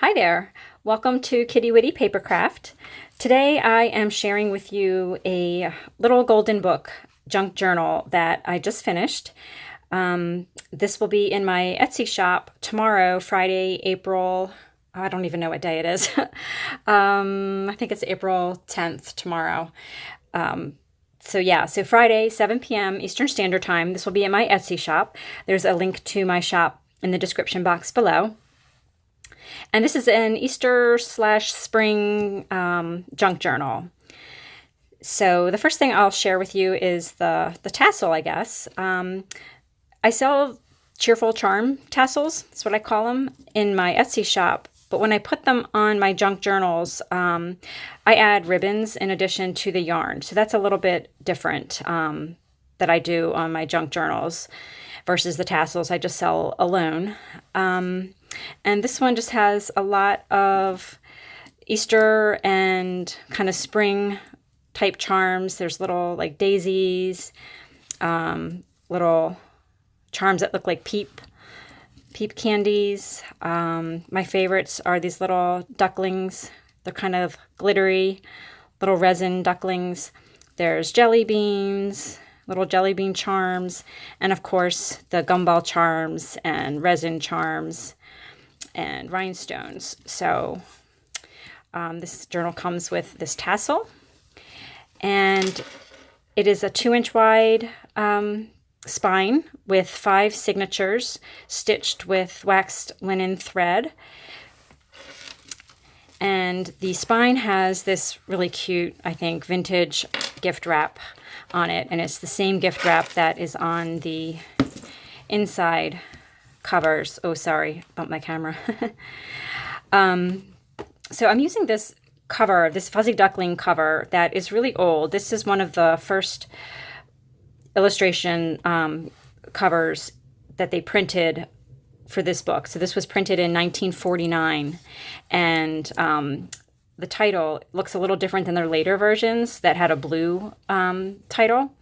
Hi there, welcome to Kittywitty Papercraft. Today I am sharing with you a little golden book junk journal that I just finished. This will be in my Etsy shop tomorrow, Friday, I don't even know what day it is. I think it's April 10th tomorrow. So Friday, 7 p.m. Eastern Standard Time. This will be in my Etsy shop. There's a link to my shop in the description box below. And this is an Easter/spring junk journal. So the first thing I'll share with you is the tassel, I guess. I sell cheerful charm tassels, that's what I call them, in my Etsy shop. But when I put them on my junk journals, I add ribbons in addition to the yarn. So that's a little bit different that I do on my junk journals versus the tassels I just sell alone. And this one just has a lot of Easter and kind of spring type charms. There's little like daisies, little charms that look like peep candies. My favorites are these little ducklings. They're kind of glittery, little resin ducklings. There's jelly beans, little jelly bean charms, and of course the gumball charms and resin charms and rhinestones. So this journal comes with this tassel, and it is a 2-inch wide spine with 5 signatures stitched with waxed linen thread. And the spine has this really cute, I think, vintage gift wrap on it, and it's the same gift wrap that is on the inside covers. Oh, sorry, bumped my camera. So I'm using this cover, this Fuzzy Duckling cover that is really old. This is one of the first illustration covers that they printed for this book. So this was printed in 1949, and the title looks a little different than their later versions that had a blue title.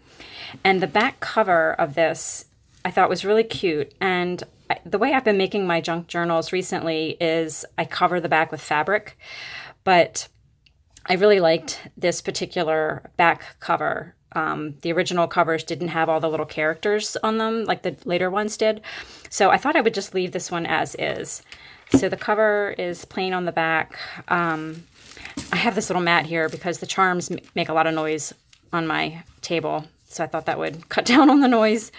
And the back cover of this I thought was really cute. And the way I've been making my junk journals recently is I cover the back with fabric, but I really liked this particular back cover. The original covers didn't have all the little characters on them like the later ones did. So I thought I would just leave this one as is. So the cover is plain on the back. I have this little mat here because the charms make a lot of noise on my table. So I thought that would cut down on the noise.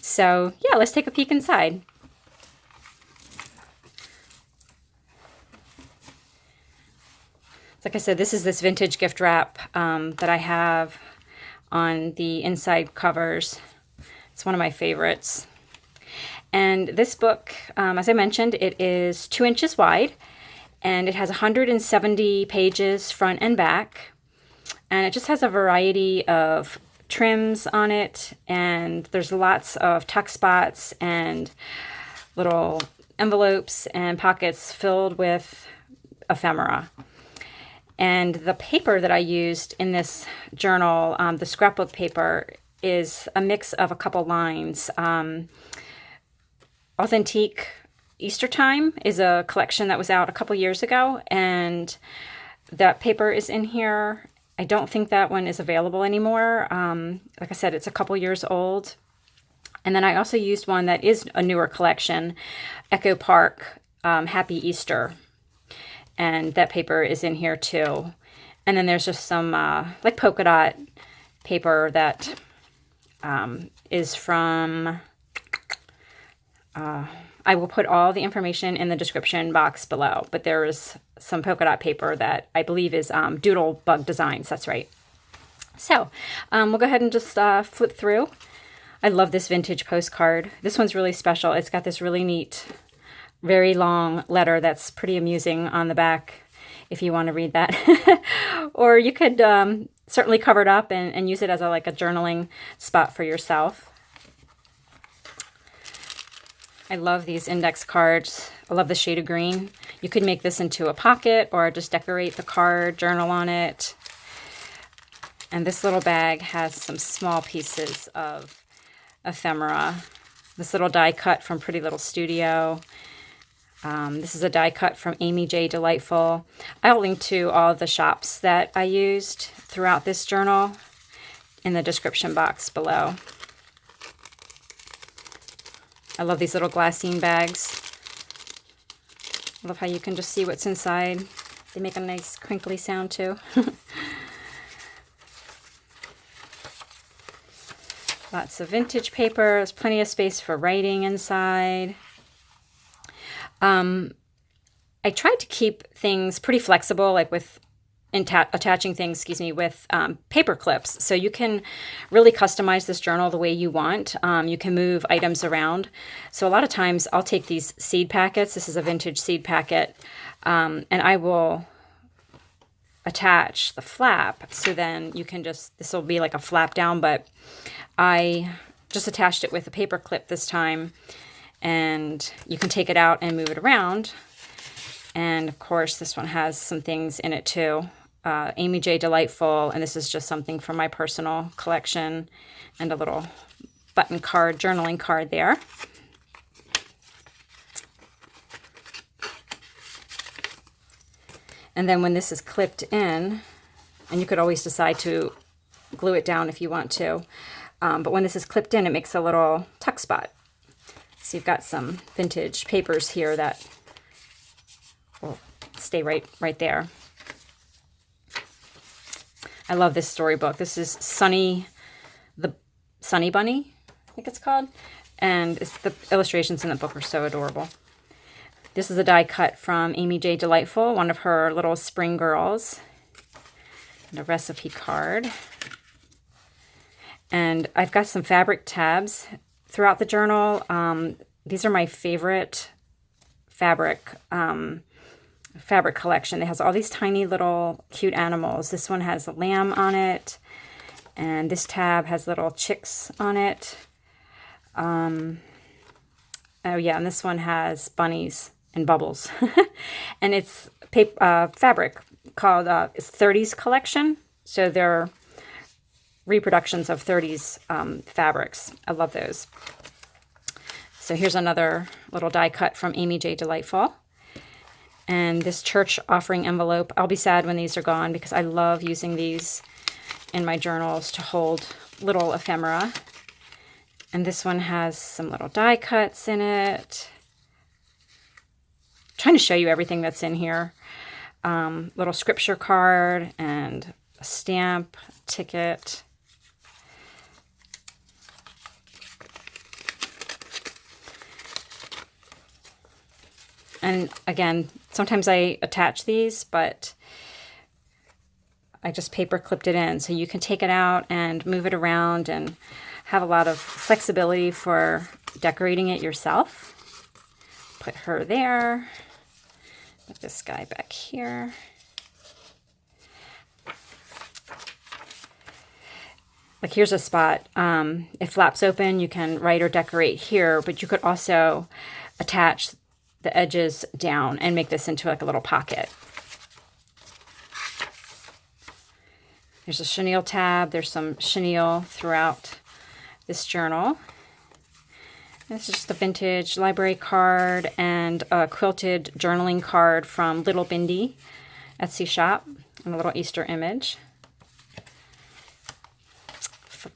So yeah, let's take a peek inside. Like I said, this is this vintage gift wrap that I have on the inside covers. It's one of my favorites. And this book, as I mentioned, it is 2 inches wide, and it has 170 pages front and back. And it just has a variety of trims on it, and there's lots of tuck spots and little envelopes and pockets filled with ephemera. And the paper that I used in this journal, the scrapbook paper, is a mix of a couple lines. Authentique Eastertime is a collection that was out a couple years ago, and that paper is in here. I don't think that one is available anymore. Like I said, it's a couple years old. And then I also used one that is a newer collection, Echo Park Happy Easter. And that paper is in here too. And then there's just some like polka dot paper that is from, I will put all the information in the description box below, but there is some polka dot paper that I believe is Doodlebug Designs, that's right. So we'll go ahead and just flip through. I love this vintage postcard. This one's really special. It's got this really neat, very long letter that's pretty amusing on the back if you want to read that. Or you could certainly cover it up and use it as like a journaling spot for yourself. I love these index cards. I love the shade of green. You could make this into a pocket or just decorate the card, journal on it. And this little bag has some small pieces of ephemera. This little die cut from Pretty Little Studio. This is a die cut from Amy J. Delightful. I'll link to all the shops that I used throughout this journal in the description box below. I love these little glassine bags. I love how you can just see what's inside. They make a nice crinkly sound too. Lots of vintage paper. There's plenty of space for writing inside. I tried to keep things pretty flexible, like with attaching things, with paper clips. So you can really customize this journal the way you want. You can move items around. So a lot of times I'll take these seed packets. This is a vintage seed packet. And I will attach the flap. So then you can this will be like a flap down, but I just attached it with a paper clip this time. And you can take it out and move it around. And of course, this one has some things in it too. Amy J. Delightful, and this is just something from my personal collection, and a little button card, journaling card there. And then when this is clipped in, and you could always decide to glue it down if you want to, but when this is clipped in, it makes a little tuck spot. So you've got some vintage papers here that will stay right there. I love this storybook. This is Sunny, the Sunny Bunny, I think it's called. And the illustrations in the book are so adorable. This is a die cut from Amy J. Delightful, one of her little spring girls. And a recipe card. And I've got some fabric tabs throughout the journal. These are my favorite fabric collection. It has all these tiny little cute animals. This one has a lamb on it, and this tab has little chicks on it. Oh yeah, and this one has bunnies and bubbles. And it's fabric called it's 30s collection. So they're reproductions of 30s fabrics. I love those. So here's another little die cut from Amy J. Delightful. And this church offering envelope. I'll be sad when these are gone because I love using these in my journals to hold little ephemera. And this one has some little die cuts in it. I'm trying to show you everything that's in here. Little scripture card and a stamp, ticket. And again, sometimes I attach these, but I just paper clipped it in. So you can take it out and move it around and have a lot of flexibility for decorating it yourself. Put her there. Put this guy back here. Like here's a spot. It flaps open. You can write or decorate here, but you could also attach the edges down and make this into like a little pocket. There's a chenille tab. There's some chenille throughout this journal. This is just a vintage library card and a quilted journaling card from Little Bindi Etsy shop, and a little Easter image.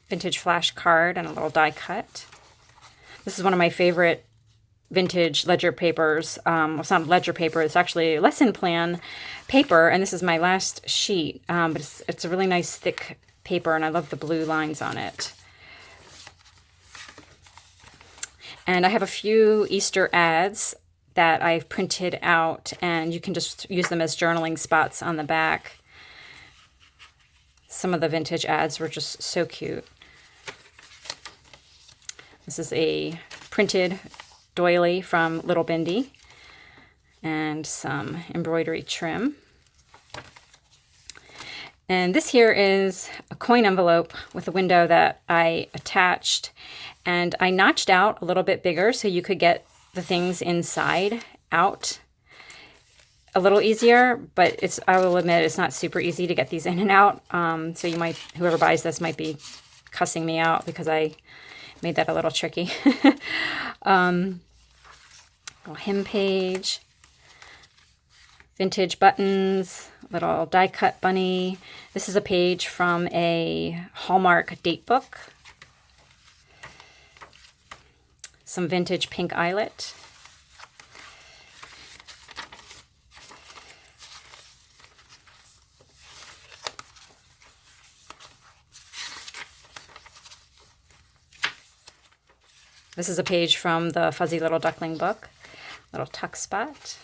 Vintage flash card and a little die cut. This is one of my favorite vintage ledger papers. Well, it's not ledger paper, it's actually lesson plan paper, and this is my last sheet, but it's a really nice thick paper, and I love the blue lines on it. And I have a few Easter ads that I've printed out, and you can just use them as journaling spots on the back. Some of the vintage ads were just so cute. This is a printed doily from Little Bindi and some embroidery trim. And this here is a coin envelope with a window that I attached, and I notched out a little bit bigger so you could get the things inside out a little easier, but I will admit it's not super easy to get these in and out. So whoever buys this might be cussing me out because I made that a little tricky. little hymn page, vintage buttons, little die cut bunny. This is a page from a Hallmark date book. Some vintage pink eyelet. This is a page from the Fuzzy Little Duckling book. Little tuck spot.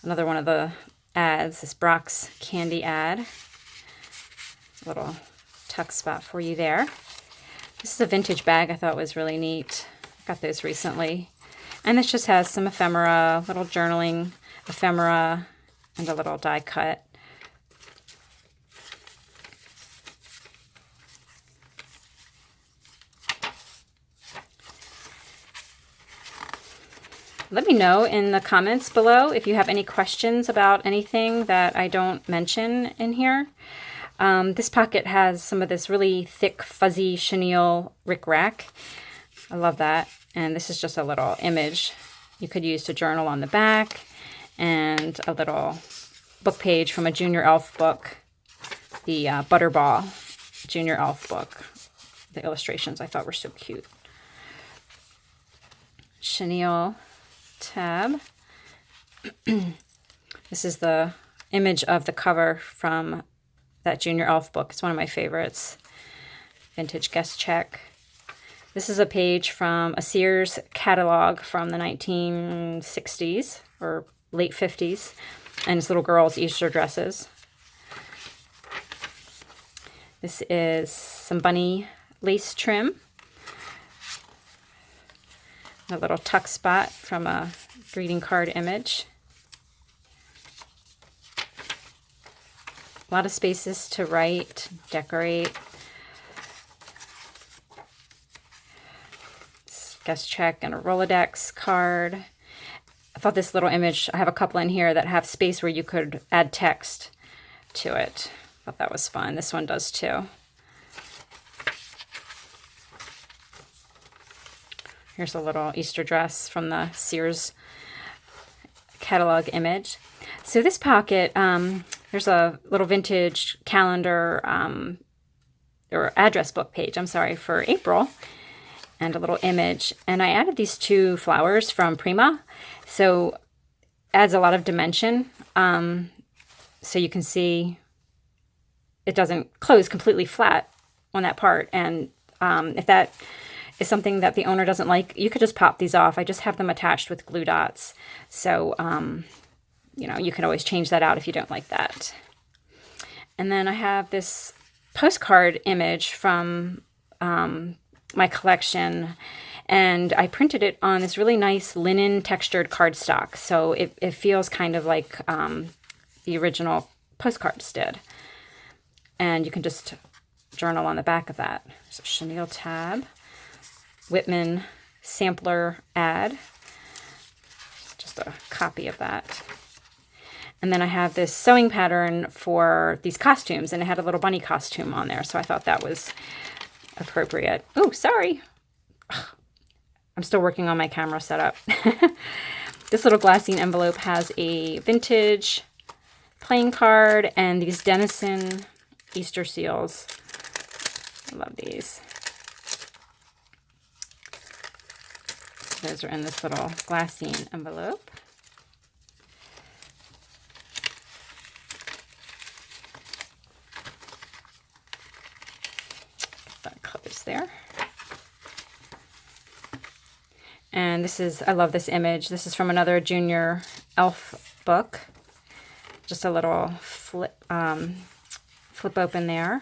Another one of the ads, this Brock's candy ad. A little tuck spot for you there. This is a vintage bag I thought was really neat. Got those recently. And this just has some ephemera, little journaling ephemera, and a little die cut. Let me know in the comments below if you have any questions about anything that I don't mention in here. This pocket has some of this really thick, fuzzy chenille rickrack. I love that. And this is just a little image you could use to journal on the back, and a little book page from a Junior Elf book, the Butterball Junior Elf book. The illustrations I thought were so cute. Chenille tab. This is the image of the cover from that Junior Elf book. It's one of my favorites. Vintage guest check. This is a page from a Sears catalog from the 1960s or late 50s, and it's little girls' Easter dresses. This is some bunny lace trim. A little tuck spot from a greeting card image. A lot of spaces to write, decorate. Guest check and a Rolodex card. I thought this little image, I have a couple in here that have space where you could add text to it. I thought that was fun. This one does too. Here's a little Easter dress from the Sears catalog image. So this pocket, there's a little vintage calendar or address book page, I'm sorry, for April, and a little image. And I added these two flowers from Prima, so adds a lot of dimension. So you can see it doesn't close completely flat on that part. And if that is something that the owner doesn't like, you could just pop these off. I just have them attached with glue dots. So, you know, you can always change that out if you don't like that. And then I have this postcard image from my collection, and I printed it on this really nice linen textured cardstock. So it feels kind of like the original postcards did. And you can just journal on the back of that. So chenille tab. Whitman sampler ad, just a copy of that. And then I have this sewing pattern for these costumes, and it had a little bunny costume on there, so I thought that was appropriate. Oh, sorry. I'm still working on my camera setup. This little glassine envelope has a vintage playing card and these Denison Easter seals. I love these. Those are in this little glassine envelope. Get that closed there. And this is, I love this image. This is from another Junior Elf book. Just a little flip open there.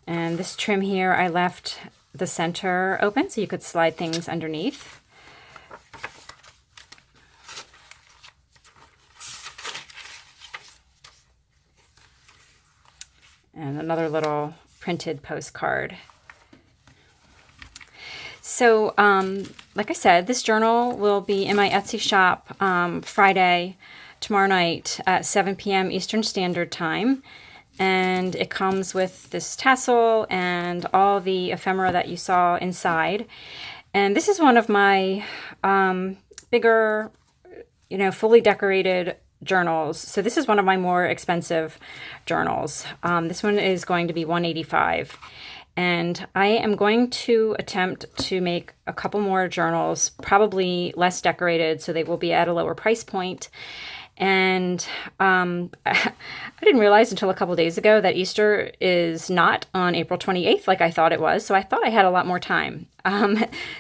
And this trim here, I left the center open so you could slide things underneath. And another little printed postcard. So, like I said, this journal will be in my Etsy shop Friday, tomorrow night at 7 p.m. Eastern Standard Time. and it comes with this tassel and all the ephemera that you saw inside. And this is one of my bigger, fully decorated journals. So this is one of my more expensive journals. This one is going to be $185. And I am going to attempt to make a couple more journals, probably less decorated, so they will be at a lower price point. And I didn't realize until a couple days ago that Easter is not on April 28th like I thought it was. So I thought I had a lot more time.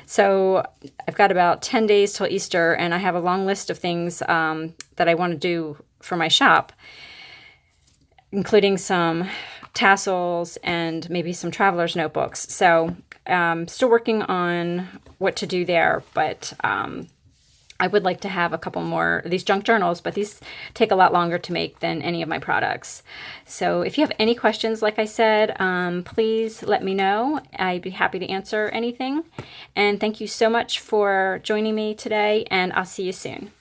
So I've got about 10 days till Easter, and I have a long list of things that I want to do for my shop, including some tassels and maybe some traveler's notebooks. So still working on what to do there, but I would like to have a couple more of these junk journals, but these take a lot longer to make than any of my products. So if you have any questions, like I said, please let me know. I'd be happy to answer anything. And thank you so much for joining me today, and I'll see you soon.